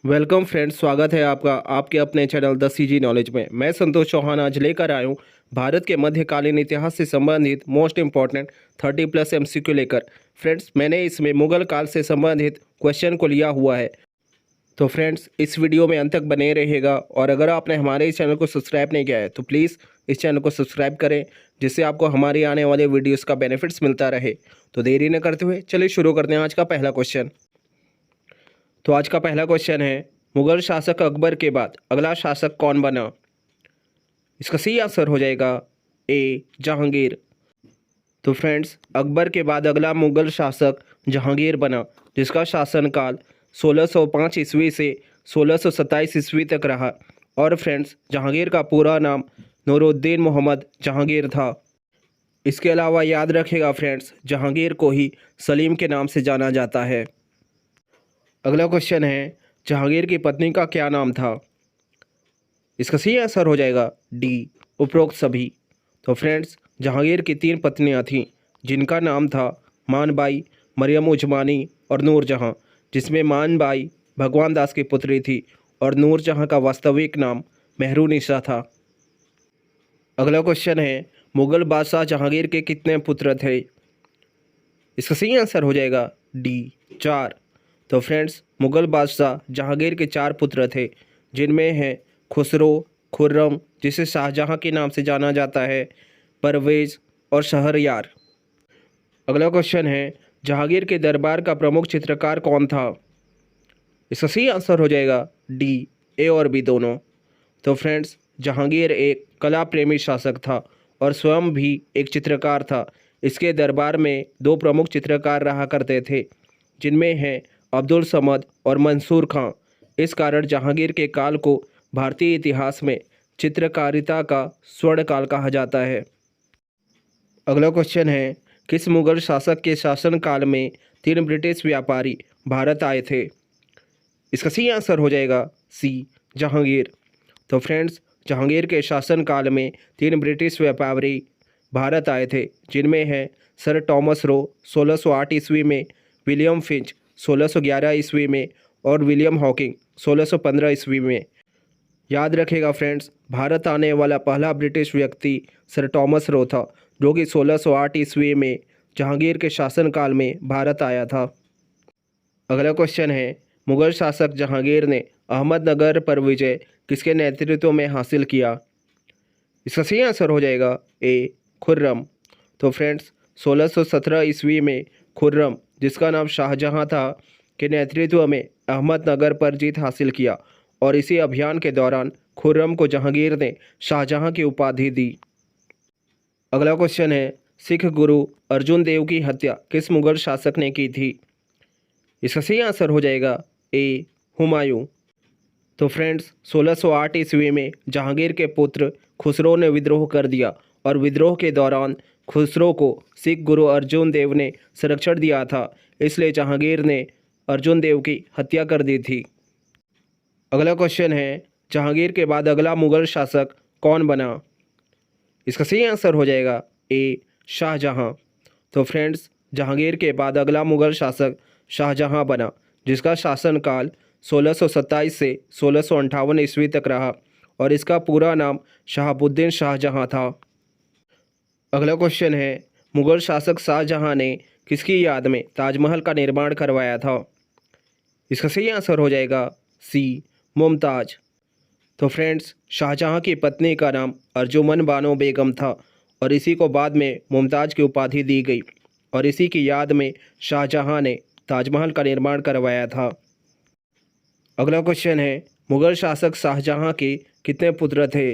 Welcome friends, स्वागत है आपका आपके अपने चैनल द सीजी नॉलेज में। मैं संतोष चौहान आज लेकर आया हूँ भारत के मध्यकालीन इतिहास से संबंधित मोस्ट इंपॉर्टेंट 30+ एमसीक्यू लेकर। फ्रेंड्स, मैंने इसमें मुगल काल से संबंधित क्वेश्चन को लिया हुआ है। तो फ्रेंड्स, इस वीडियो में अंत तक बने रहेगा और अगर आपने हमारे इस चैनल को सब्सक्राइब नहीं किया है तो प्लीज़ इस चैनल को सब्सक्राइब करें, जिससे आपको हमारे आने वाले वीडियोज़ का बेनिफिट्स मिलता रहे। तो देरी न करते हुए चलिए शुरू करते हैं आज का पहला क्वेश्चन। तो आज का पहला क्वेश्चन है, मुगल शासक अकबर के बाद अगला शासक कौन बना? इसका सही आंसर हो जाएगा ए जहांगीर। तो फ्रेंड्स, अकबर के बाद अगला मुगल शासक जहांगीर बना, जिसका शासनकाल 1605 ईस्वी से 1627 ईस्वी तक रहा। और फ्रेंड्स, जहांगीर का पूरा नाम नूरुद्दीन मोहम्मद जहांगीर था। इसके अलावा याद रखिएगा फ्रेंड्स, जहांगीर को ही सलीम के नाम से जाना जाता है। अगला क्वेश्चन है, जहांगीर की पत्नी का क्या नाम था? इसका सही आंसर हो जाएगा डी उपरोक्त सभी। तो फ्रेंड्स, जहांगीर की 3 पत्नियां थीं, जिनका नाम था मानबाई, मरियम उजमानी और नूरजहां, जिसमें मानबाई भगवान दास की पुत्री थी और नूरजहां का वास्तविक नाम मेहरुनिसा था। अगला क्वेश्चन है, मुगल बादशाह जहांगीर के कितने पुत्र थे? इसका सही आंसर हो जाएगा डी 4। तो फ्रेंड्स, मुगल बादशाह जहांगीर के 4 पुत्र थे, जिनमें हैं खुसरो, खुर्रम जिसे शाहजहां के नाम से जाना जाता है, परवेज़ और शहरयार। अगला क्वेश्चन है, जहांगीर के दरबार का प्रमुख चित्रकार कौन था? इसका सही आंसर हो जाएगा डी ए और बी दोनों। तो फ्रेंड्स, जहांगीर एक कला प्रेमी शासक था और स्वयं भी एक चित्रकार था। इसके दरबार में 2 प्रमुख चित्रकार रहा करते थे, जिनमें हैं अब्दुल समद और मंसूर खां। इस कारण जहांगीर के काल को भारतीय इतिहास में चित्रकारिता का स्वर्ण काल कहा जाता है। अगला क्वेश्चन है, किस मुगल शासक के शासनकाल में 3 ब्रिटिश व्यापारी भारत आए थे? इसका सही आंसर हो जाएगा सी जहांगीर। तो फ्रेंड्स, जहांगीर के शासनकाल में 3 ब्रिटिश व्यापारी भारत आए थे, जिनमें हैं सर टॉमस रो 1608 ईस्वी में, विलियम फिंच 1611 ईस्वी में और विलियम हॉकिंग 1615 ईस्वी में। याद रखेगा फ्रेंड्स, भारत आने वाला पहला ब्रिटिश व्यक्ति सर टॉमस रो था, जो कि 1608 ईस्वी में जहांगीर के शासनकाल में भारत आया था। अगला क्वेश्चन है, मुगल शासक जहांगीर ने अहमदनगर पर विजय किसके नेतृत्व में हासिल किया? इसका सही आंसर हो जाएगा ए खुर्रम। तो फ्रेंड्स, 1617 ईस्वी में खुर्रम, जिसका नाम शाहजहां था, के नेतृत्व में अहमदनगर पर जीत हासिल किया और इसी अभियान के दौरान खुर्रम को जहांगीर ने शाहजहां की उपाधि दी। अगला क्वेश्चन है, सिख गुरु अर्जुन देव की हत्या किस मुगल शासक ने की थी? इसका सही आंसर हो जाएगा ए हुमायूं। तो फ्रेंड्स, 1608 ईस्वी में जहांगीर के पुत्र खुसरो ने विद्रोह कर दिया और विद्रोह के दौरान खुसरो को सिख गुरु अर्जुन देव ने संरक्षण दिया था, इसलिए जहांगीर ने अर्जुन देव की हत्या कर दी थी। अगला क्वेश्चन है, जहांगीर के बाद अगला मुगल शासक कौन बना? इसका सही आंसर हो जाएगा ए शाहजहां। तो फ्रेंड्स, जहांगीर के बाद अगला मुगल शासक शाहजहां बना, जिसका शासनकाल 1627 से 1658 ईस्वी तक रहा और इसका पूरा नाम शहाबुद्दीन शाहजहां था। अगला क्वेश्चन है, मुगल शासक शाहजहां ने किसकी याद में ताजमहल का निर्माण करवाया था? इसका सही आंसर हो जाएगा सी मुमताज। तो फ्रेंड्स, शाहजहां की पत्नी का नाम अर्जुमन बानो बेगम था और इसी को बाद में मुमताज की उपाधि दी गई और इसी की याद में शाहजहां ने ताजमहल का निर्माण करवाया था। अगला क्वेश्चन है, मुगल शासक शाहजहां के कितने पुत्र थे?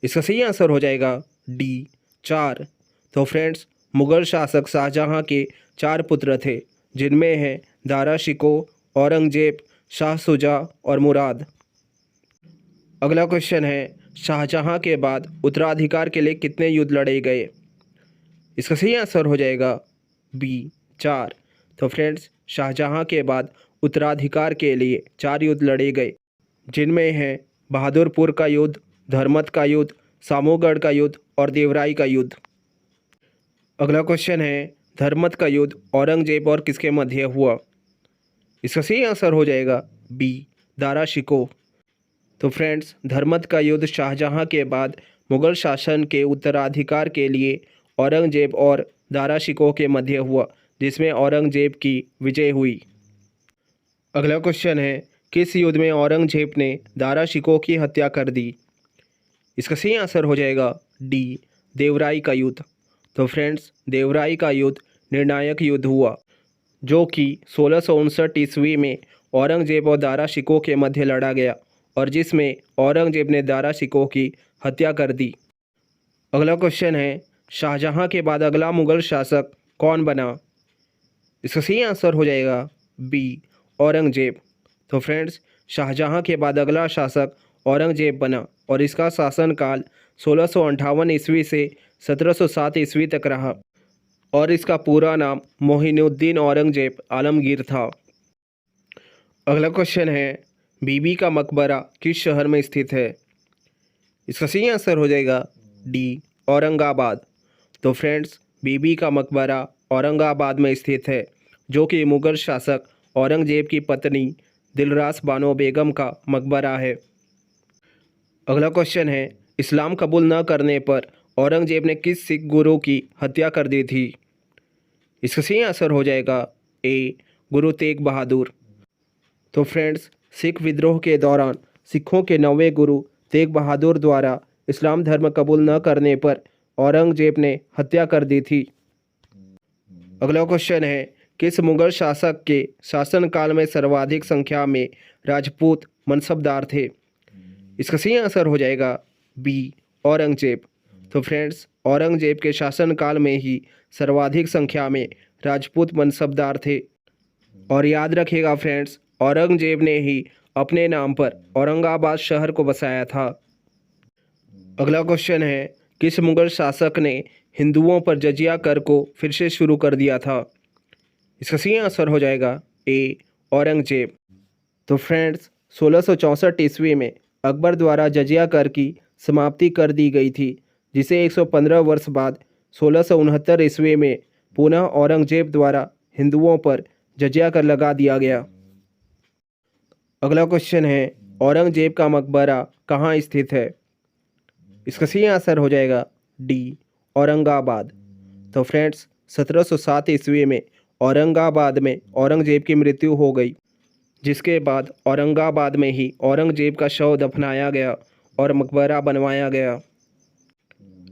इसका सही आंसर हो जाएगा डी 4। तो फ्रेंड्स, मुगल शासक शाहजहां के 4 पुत्र थे, जिनमें हैं दारा शिको, औरंगजेब, शाह सुजा और मुराद। अगला क्वेश्चन है, शाहजहां के बाद उत्तराधिकार के लिए कितने युद्ध लड़े गए? इसका सही आंसर हो जाएगा बी 4। तो फ्रेंड्स, शाहजहां के बाद उत्तराधिकार के लिए 4 युद्ध लड़े गए, जिनमें हैं बहादुरपुर का युद्ध, धर्मत का युद्ध, सामूगढ़ का युद्ध और देवराई का युद्ध। अगला क्वेश्चन है, धर्मत का युद्ध औरंगजेब और किसके मध्य हुआ? इसका सही आंसर हो जाएगा बी दारा शिकोह। तो फ्रेंड्स, धर्मत का युद्ध शाहजहां के बाद मुगल शासन के उत्तराधिकार के लिए औरंगजेब और दारा शिकोह के मध्य हुआ, जिसमें औरंगजेब की विजय हुई। अगला क्वेश्चन है, किस युद्ध में औरंगजेब ने दारा शिकोह की हत्या कर दी? इसका सही आंसर हो जाएगा डी, देवराई का युद्ध। तो फ्रेंड्स, देवराई का युद्ध निर्णायक युद्ध हुआ, जो कि 1659 ईस्वी में औरंगजेब और दारा शिकोह के मध्य लड़ा गया और जिसमें औरंगजेब ने दारा शिकोह की हत्या कर दी। अगला क्वेश्चन है, शाहजहां के बाद अगला मुगल शासक कौन बना? इसका सही आंसर हो जाएगा बी, औरंगजेब। तो फ्रेंड्स, शाहजहां के बाद अगला शासक औरंगजेब बना और इसका शासनकाल 1658 ईस्वी से 1707 ईस्वी तक रहा और इसका पूरा नाम मोहिनुद्दीन औरंगजेब आलमगीर था। अगला क्वेश्चन है, बीबी का मकबरा किस शहर में स्थित है? इसका सही आंसर हो जाएगा डी, औरंगाबाद। तो फ्रेंड्स, बीबी का मकबरा औरंगाबाद में स्थित है, जो कि मुगल शासक औरंगजेब की पत्नी दिलरास बानो बेगम का मकबरा है। अगला क्वेश्चन है, इस्लाम कबूल न करने पर औरंगजेब ने किस सिख गुरु की हत्या कर दी थी? इसका सही आंसर हो जाएगा ए, गुरु तेग बहादुर। तो फ्रेंड्स, सिख विद्रोह के दौरान सिखों के 9वें गुरु तेग बहादुर द्वारा इस्लाम धर्म कबूल न करने पर औरंगजेब ने हत्या कर दी थी। अगला क्वेश्चन है, किस मुगल शासक के शासनकाल में सर्वाधिक संख्या में राजपूत मनसबदार थे? इसका सही आंसर हो जाएगा बी, औरंगजेब। तो फ्रेंड्स, औरंगजेब के शासनकाल में ही सर्वाधिक संख्या में राजपूत मनसबदार थे। और याद रखिएगा फ्रेंड्स, औरंगजेब ने ही अपने नाम पर औरंगाबाद शहर को बसाया था। अगला क्वेश्चन है, किस मुगल शासक ने हिंदुओं पर जजिया कर को फिर से शुरू कर दिया था? इसका सही आंसर हो जाएगा ए, औरंगजेब। तो फ्रेंड्स, 1664 ईस्वी में अकबर द्वारा जजिया कर की समाप्ति कर दी गई थी, जिसे 115 वर्ष बाद 1669 ईस्वी में पुनः औरंगजेब द्वारा हिंदुओं पर जजिया कर लगा दिया गया। अगला क्वेश्चन है, औरंगजेब का मकबरा कहाँ स्थित है? इसका सही आंसर हो जाएगा डी, औरंगाबाद। तो फ्रेंड्स, 1707 ईस्वी में औरंगाबाद में औरंगजेब की मृत्यु हो गई, जिसके बाद औरंगाबाद में ही औरंगजेब का शव दफनाया गया और मकबरा बनवाया गया।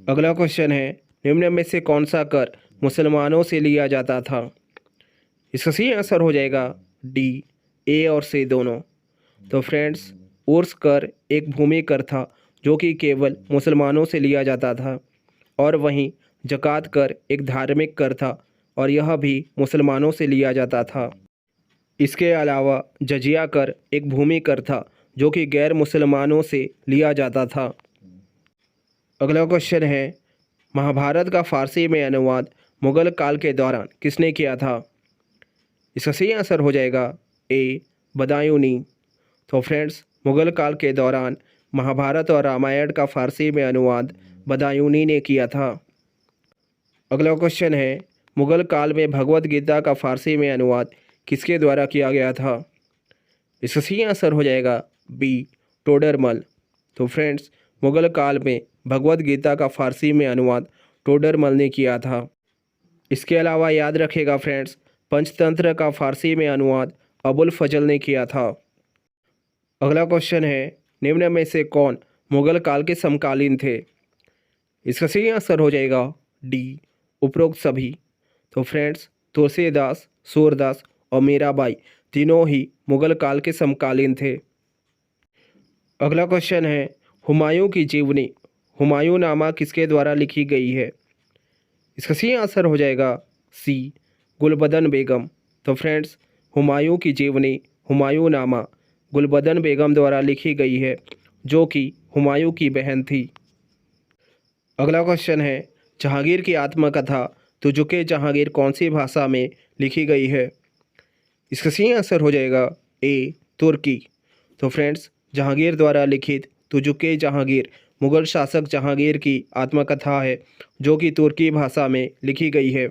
अगला क्वेश्चन है, निम्न में से कौन सा कर मुसलमानों से लिया जाता था? इसका सही आंसर हो जाएगा डी, ए और सी दोनों। तो फ्रेंड्स, उर्स कर एक भूमि कर था, जो कि केवल मुसलमानों से लिया जाता था, और वहीं ज़कात कर एक धार्मिक कर था और यह भी मुसलमानों से लिया जाता था। इसके अलावा जजिया कर एक भूमि कर था, जो कि गैर मुसलमानों से लिया जाता था। अगला क्वेश्चन है, महाभारत का फारसी में अनुवाद मुगल काल के दौरान किसने किया था? इसका सही आंसर हो जाएगा ए, बदायूनी। तो फ्रेंड्स, मुगल काल के दौरान महाभारत और रामायण का फारसी में अनुवाद बदायूनी ने किया था। अगला क्वेश्चन है, मुगल काल में भगवत गीता का फारसी में अनुवाद किसके द्वारा किया गया था? इसका सही आंसर हो जाएगा बी, टोडरमल। तो फ्रेंड्स, मुगल काल में भगवत गीता का फारसी में अनुवाद टोडरमल ने किया था। इसके अलावा याद रखिएगा फ्रेंड्स, पंचतंत्र का फारसी में अनुवाद अबुल फजल ने किया था। अगला क्वेश्चन है, निम्न में से कौन मुगल काल के समकालीन थे? इसका सही आंसर हो जाएगा डी, उपरोक्त सभी। तो फ्रेंड्स, तुलसीदास, सूरदास और मीराबाई तीनों ही मुगल काल के समकालीन थे। अगला क्वेश्चन है, हुमायूं की जीवनी हुमायूंनामा किसके द्वारा लिखी गई है? इसका सही आंसर हो जाएगा सी, गुलबदन बेगम। तो फ्रेंड्स, हुमायूं की जीवनी हुमायूंनामा गुलबदन बेगम द्वारा लिखी गई है, जो कि हुमायूं की बहन थी। अगला क्वेश्चन है, जहांगीर की आत्मकथा तुझुके जहांगीर कौन सी भाषा में लिखी गई है? इसका सही आंसर हो जाएगा ए, तुर्की। तो फ्रेंड्स, जहांगीर द्वारा लिखित तुझुके जहांगीर मुगल शासक जहांगीर की आत्मकथा है, जो कि तुर्की भाषा में लिखी गई है।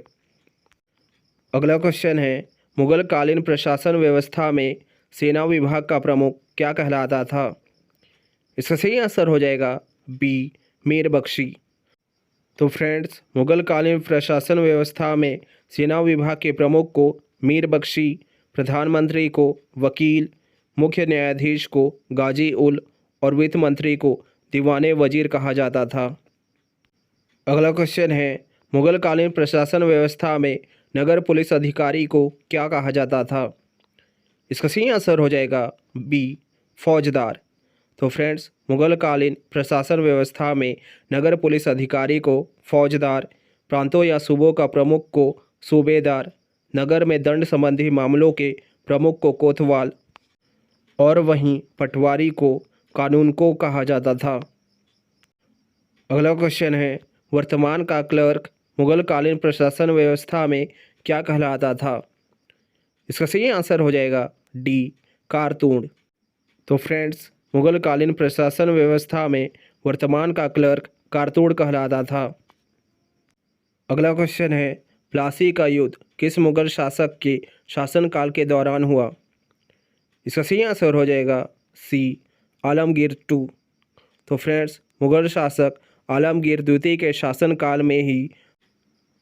अगला क्वेश्चन है, मुगल कालीन प्रशासन व्यवस्था में सेना विभाग का प्रमुख क्या कहलाता था? इसका सही आंसर हो जाएगा बी, मीर बख्शी। तो फ्रेंड्स, मुगल कालीन प्रशासन व्यवस्था में सेना विभाग के प्रमुख को मीर बख्शी, प्रधानमंत्री को वकील, मुख्य न्यायाधीश को गाजी उल और वित्त मंत्री को दीवाने वजीर कहा जाता था। अगला क्वेश्चन है, मुगल कालीन प्रशासन व्यवस्था में नगर पुलिस अधिकारी को क्या कहा जाता था? इसका सही आंसर हो जाएगा बी, फौजदार। तो फ्रेंड्स, मुगल कालीन प्रशासन व्यवस्था में नगर पुलिस अधिकारी को फौजदार, प्रांतों या सूबों का प्रमुख को सूबेदार, नगर में दंड संबंधी मामलों के प्रमुख को कोतवाल और वहीं पटवारी को कानून को कहा जाता था। अगला क्वेश्चन है, वर्तमान का क्लर्क मुगल कालीन प्रशासन व्यवस्था में क्या कहलाता था? इसका सही आंसर हो जाएगा डी, कारतून। तो फ्रेंड्स, मुगल कालीन प्रशासन व्यवस्था में वर्तमान का क्लर्क कारतून कहलाता था। अगला क्वेश्चन है, प्लासी का युद्ध किस मुगल शासक के शासनकाल के दौरान हुआ? इसका सही आंसर हो जाएगा सी, आलमगीर टू। तो फ्रेंड्स, मुगल शासक आलमगीर द्वितीय के शासनकाल में ही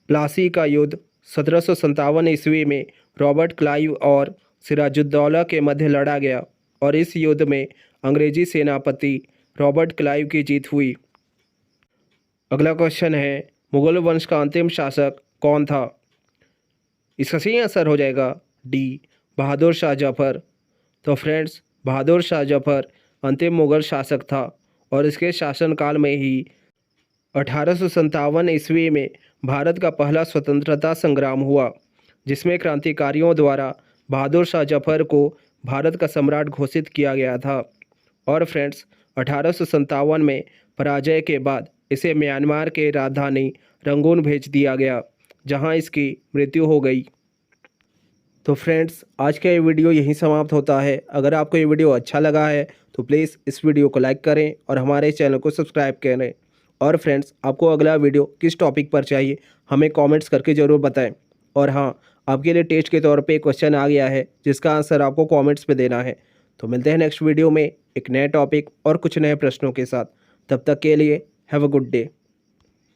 प्लासी का युद्ध 1757 ईस्वी में रॉबर्ट क्लाइव और सिराजुद्दौला के मध्य लड़ा गया और इस युद्ध में अंग्रेजी सेनापति रॉबर्ट क्लाइव की जीत हुई। अगला क्वेश्चन है, मुगल वंश का अंतिम शासक कौन था? इसका सही आंसर हो जाएगा डी, बहादुर शाह जफर। तो फ्रेंड्स, बहादुर शाह जफर अंतिम मुगल शासक था और इसके शासनकाल में ही 1857 ईस्वी में भारत का पहला स्वतंत्रता संग्राम हुआ, जिसमें क्रांतिकारियों द्वारा बहादुर शाह जफर को भारत का सम्राट घोषित किया गया था। और फ्रेंड्स, 1857 में पराजय के बाद इसे म्यांमार के राजधानी रंगून भेज दिया गया, जहां इसकी मृत्यु हो गई। तो फ्रेंड्स, आज का ये वीडियो यहीं समाप्त होता है। अगर आपको ये वीडियो अच्छा लगा है तो प्लीज़ इस वीडियो को लाइक करें और हमारे चैनल को सब्सक्राइब करें। और फ्रेंड्स, आपको अगला वीडियो किस टॉपिक पर चाहिए हमें कमेंट्स करके ज़रूर बताएं। और हाँ, आपके लिए टेस्ट के तौर पे क्वेश्चन आ गया है जिसका आंसर आपको कमेंट्स पे देना है। तो मिलते हैं नेक्स्ट वीडियो में एक नए टॉपिक और कुछ नए प्रश्नों के साथ। तब तक के लिए हैव अ गुड डे।